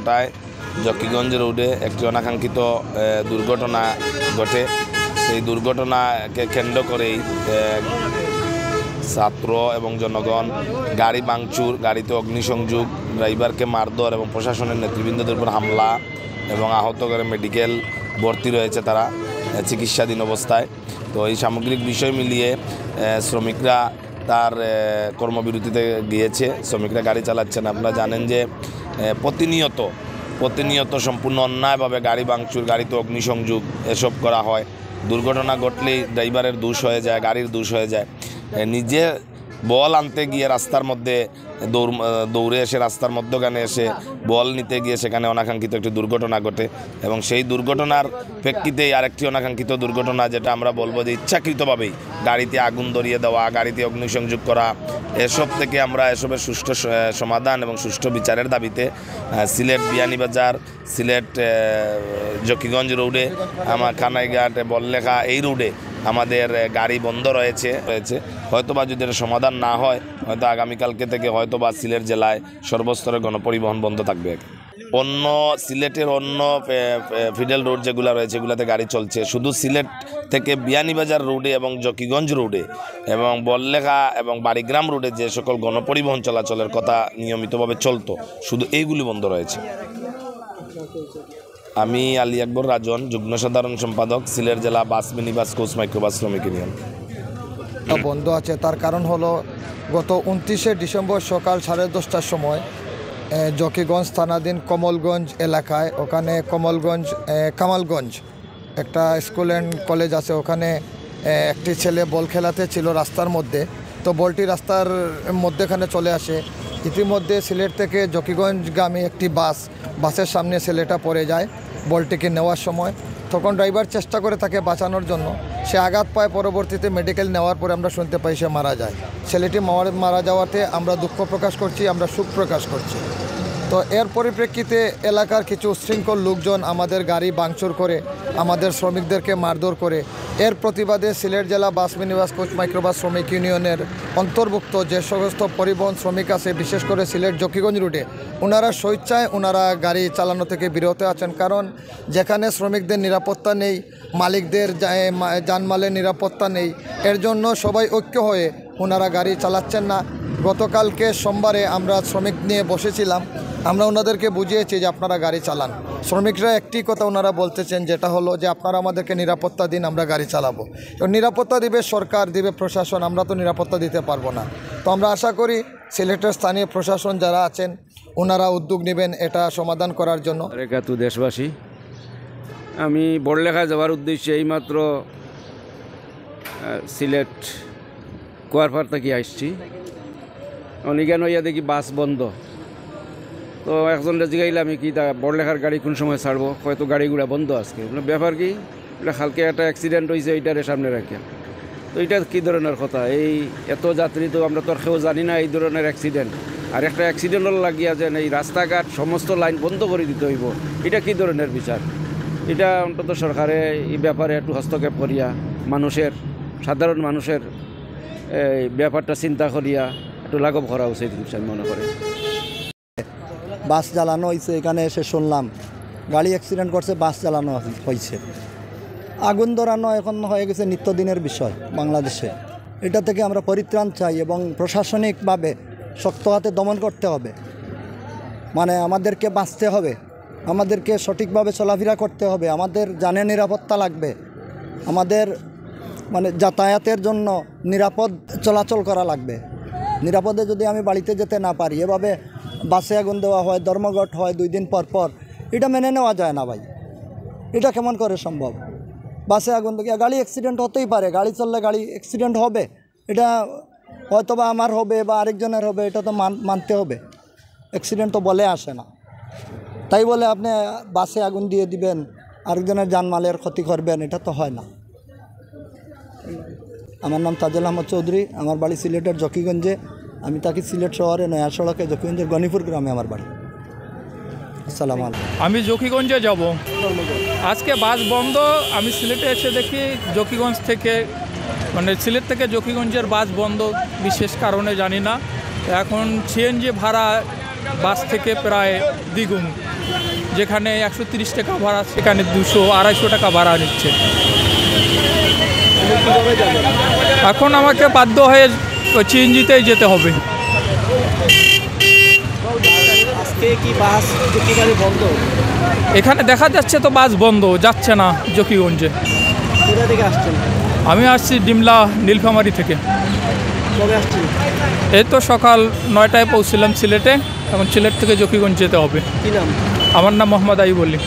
12টায় জকিগঞ্জ রোডে একটি অনাকাঙ্ক্ষিত দুর্ঘটনা ঘটে। সেই দুর্ঘটনাকে কেন্দ্র করেই ছাত্র এবং জনগণ গাড়ি ভাঙচুর, গাড়িতে অগ্নিসংযোগ, ড্রাইভারকে মারধর এবং প্রশাসনের নেতৃবৃন্দদের উপর হামলা এবং আহত করে মেডিকেল ভর্তি রয়েছে তারা চিকিৎসাধীন অবস্থায়। তো এই সামগ্রিক বিষয় মিলিয়ে শ্রমিকরা তার কর্মবিরতিতে গিয়েছে। শ্রমিকরা গাড়ি চালাচ্ছেন। আপনারা জানেন যে প্রতিনিয়ত সম্পূর্ণ অন্যায়ভাবে গাড়ি ভাঙচুর, গাড়িতে অগ্নিসংযোগ এসব করা হয়। দুর্ঘটনা ঘটলেই ড্রাইভারের দোষ হয়ে যায়, গাড়ির দোষ হয়ে যায়। নিজে বল আনতে গিয়ে রাস্তার মধ্যে দৌড়ে এসে রাস্তার মধ্যখানে এসে বল নিতে গিয়ে সেখানে অনাকাঙ্ক্ষিত একটি দুর্ঘটনা ঘটে এবং সেই দুর্ঘটনার প্রেক্ষিতেই আরেকটি অনাকাঙ্ক্ষিত দুর্ঘটনা, যেটা আমরা বলবো যে ইচ্ছাকৃতভাবেই গাড়িতে আগুন ধরিয়ে দেওয়া, গাড়িতে অগ্নিসংযোগ করা, এসব থেকে আমরা এসবের সুষ্ঠু সমাধান এবং সুষ্ঠু বিচারের দাবিতে সিলেট বিয়ানীবাজার, সিলেট জকিগঞ্জ রোডে, আমার কানাইঘাট, বললেখা এই রোডে আমাদের গাড়ি বন্ধ রয়েছে। হয়তোবা যদি এটা সমাধান না হয়, হয়তো আগামীকালকে থেকে হয়তোবা সিলেট জেলায় সর্বস্তরে গণপরিবহন বন্ধ থাকবে। অন্য সিলেটের অন্য ফিডেল রোড যেগুলো রয়েছে এগুলোতে গাড়ি চলছে। শুধু সিলেট থেকে বিয়ানীবাজার রোডে এবং জকিগঞ্জ রোডে এবং বললেখা এবং বাড়িগ্রাম রোডে যে সকল গণপরিবহন চলাচলের কথা নিয়মিতভাবে চলতো, শুধু এইগুলি বন্ধ রয়েছে। আমি আলী আকবর রাজন, যুগ্ম সাধারণ সম্পাদক, সিলেট জেলা বাস মিনিবাস কোচ মাইক্রোবাস শ্রমিক ইউনিয়ন। বন্ধ আছে, তার কারণ হলো গত 29শে ডিসেম্বর সকাল 10:30টার সময় জকিগঞ্জ থানাধীন কমলগঞ্জ এলাকায়, ওখানে কামালগঞ্জ একটা স্কুল অ্যান্ড কলেজ আছে, ওখানে একটি ছেলে বল খেলাতে ছিল রাস্তার মধ্যে। তো বলটি রাস্তার মধ্যেখানে চলে আসে। ইতিমধ্যে সিলেট থেকে জকিগঞ্জগামী একটি বাসের সামনে ছেলেটা পড়ে যায় বলটিকে নেওয়ার সময়। তখন ড্রাইভার চেষ্টা করে তাকে বাঁচানোর জন্য, সে আঘাত পায়। পরবর্তীতে মেডিকেল নেওয়ার পরে আমরা শুনতে পাই সে মারা যায়। ছেলেটি মারা যাওয়াতে আমরা দুঃখ প্রকাশ করছি, আমরা সুখ প্রকাশ করছি। তো এর পরিপ্রেক্ষিতে এলাকার কিছু উচ্ছৃঙ্খল লোকজন আমাদের গাড়ি ভাঙচুর করে, আমাদের শ্রমিকদেরকে মারধর করে। এর প্রতিবাদে সিলেট জেলা বাস মিনিবাস কোচ মাইক্রোবাস শ্রমিক ইউনিয়নের অন্তর্ভুক্ত যে সমস্ত পরিবহন শ্রমিক আছে, বিশেষ করে সিলেট জকিগঞ্জ রুটে, ওনারা স্বেচ্ছায় গাড়ি চালানো থেকে বিরত আছেন। কারণ যেখানে শ্রমিকদের নিরাপত্তা নেই, মালিকদের জানমালের নিরাপত্তা নেই, এর জন্য সবাই ঐক্য হয়ে ওনারা গাড়ি চালাচ্ছেন না। গতকালকে সোমবারে আমরা শ্রমিক নিয়ে বসেছিলাম, আমরা ওনাদেরকে বুঝিয়েছি যে আপনারা গাড়ি চালান। শ্রমিকরা একটি কথা ওনারা বলতেছেন, যেটা হলো যে আপনারা আমাদেরকে নিরাপত্তা দিন, আমরা গাড়ি চালাবো। তো নিরাপত্তা দিবে সরকার, দিবে প্রশাসন, আমরা তো নিরাপত্তা দিতে পারবো না। তো আমরা আশা করি সিলেটের স্থানীয় প্রশাসন যারা আছেন ওনারা উদ্যোগ নেবেন এটা সমাধান করার জন্য। দেশবাসী, আমি বড়লেখা যাওয়ার উদ্দেশ্যে এইমাত্র সিলেট কুয়ারপাড় থেকে আসছি। অনেকেন হইয়া দেখি বাস বন্ধ। তো একজনটা জিগাইলাম কি তা বড়লেখার গাড়ি কোন সময় ছাড়বো, হয়তো গাড়িগুলা বন্ধ আজকে। ব্যাপার কি, এটা হালকা একটা অ্যাক্সিডেন্ট হয়েছে, এইটারে সামনে রাখে। তো এটা কী ধরনের কথা? এই এত যাত্রী তো আমরা তো আর কেউ জানি না এই ধরনের অ্যাক্সিডেন্ট। আর একটা অ্যাক্সিডেন্টও লাগিয়া যেন এই রাস্তাঘাট সমস্ত লাইন বন্ধ করে দিতে হইব, এটা কী ধরনের বিচার? এটা অন্তত সরকারে এই ব্যাপারে একটু হস্তক্ষেপ করিয়া সাধারণ মানুষের এই ব্যাপারটা চিন্তা করিয়া একটু লাঘব করা উচিত আমি মনে করি। বাস জ্বালানো হয়েছে, এখানে এসে শুনলাম গাড়ি অ্যাক্সিডেন্ট করছে, বাস জ্বালানো হয়েছে। আগুন ধরানো এখন হয়ে গেছে নিত্যদিনের বিষয় বাংলাদেশে। এটা থেকে আমরা পরিত্রাণ চাই এবং প্রশাসনিকভাবে শক্ত হাতে দমন করতে হবে। মানে আমাদেরকে বাঁচতে হবে, আমাদেরকে সঠিকভাবে চলাফেরা করতে হবে, আমাদের জানের নিরাপত্তা লাগবে, আমাদের যাতায়াতের জন্য নিরাপদ চলাচল করা লাগবে। নিরাপদে যদি আমি বাড়িতে যেতে না পারি, এভাবে বাসে আগুন দেওয়া হয়, ধর্মঘট হয় 2 দিন পর পর, এটা মেনে নেওয়া যায় না ভাই। এটা কেমন করে সম্ভব? বাসে আগুন দেওয়া, গাড়ি অ্যাক্সিডেন্ট হতেই পারে, গাড়ি চললে গাড়ি অ্যাক্সিডেন্ট হবে, এটা হয়তো বা আমার হবে বা আরেকজনের হবে, এটা তো মানতে হবে। অ্যাক্সিডেন্ট তো বলে আসে না, তাই বলে আপনি বাসে আগুন দিয়ে দিবেন, আরেকজনের জানমালের ক্ষতি করবেন, এটা তো হয় না। আমার নাম তাজুল আহমদ চৌধুরী, আমার বাড়ি সিলেটের জকিগঞ্জে। আমি থাকি সিলেট শহরে নয়া সড়কে, জকিগঞ্জের গণিপুর গ্রামে আমার বাড়ি। আসসালামু আলাইকুম। আমি জকিগঞ্জে যাব, আজকে বাস বন্ধ। আমি সিলেটে এসে দেখি জকিগঞ্জ থেকে সিলেট থেকে জকিগঞ্জের বাস বন্ধ, বিশেষ কারণে জানি না। এখন সিএনজি ভাড়া বাস থেকে প্রায় দ্বিগুণ। যেখানে 130 টাকা ভাড়া সেখানে 200-250 টাকা ভাড়া নিচ্ছে। এখন আমাকে বাধ্য হয়ে সিএনজিতেই যেতে হবে। আজকে কি বাস প্রতিবারই বন্ধ? এখানে দেখা যাচ্ছে তো বাস বন্ধ, যাচ্ছে না জকিগঞ্জে। কোথা থেকে আসছেন? আমি আসছি ডিমলা নীলফামারী থেকে। কবে আসছেন? এই তো সকাল 9টায় পৌঁছলাম সিলেটে, এখন সিলেট থেকে জকিগঞ্জ যেতে হবে। কি নাম? আমার নাম মোহাম্মদ আইব আলী।